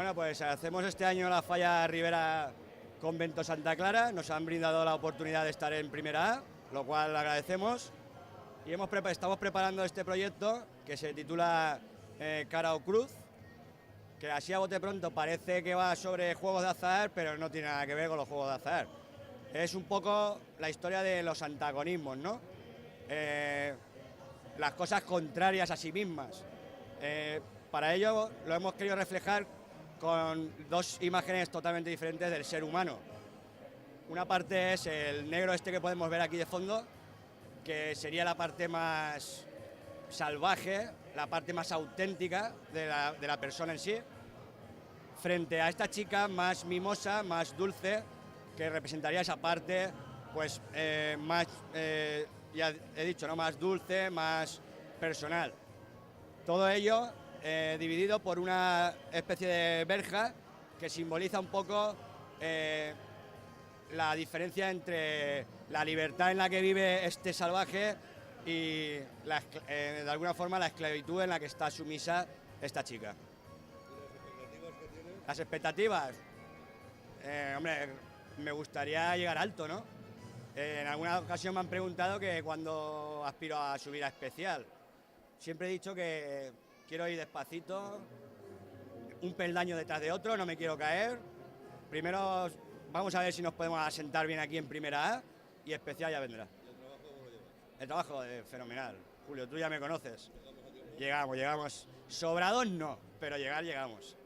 Bueno, pues hacemos este año la Falla Ribera Convento Santa Clara. Nos han brindado la oportunidad de estar en Primera A, lo cual agradecemos. Y estamos preparando este proyecto que se titula Cara o Cruz, que así a bote pronto parece que va sobre juegos de azar, pero no tiene nada que ver con los juegos de azar. Es un poco la historia de los antagonismos, ¿no? Las cosas contrarias a sí mismas. Para ello lo hemos querido reflejar con dos imágenes totalmente diferentes del ser humano. Una parte es el negro este que podemos ver aquí de fondo, que sería la parte más salvaje, la parte más auténtica de la persona en sí, frente a esta chica más mimosa, más dulce, que representaría esa parte, pues más, ya he dicho, ¿no? Más dulce, más personal. Todo ello dividido por una especie de verja que simboliza un poco la diferencia entre la libertad en la que vive este salvaje y de alguna forma la esclavitud en la que está sumisa esta chica. ¿Y las expectativas que tienes? Las expectativas, hombre, me gustaría llegar alto, ¿no? En alguna ocasión me han preguntado que cuándo aspiro a subir a especial. Siempre he dicho que quiero ir despacito, un peldaño detrás de otro, no me quiero caer. Primero vamos a ver si nos podemos asentar bien aquí en Primera A y especial ya vendrá. ¿Y el trabajo cómo lo llevas? El trabajo es fenomenal. Julio, tú ya me conoces. ¿Llegamos a tiempo? Llegamos. Sobrados no, pero llegamos.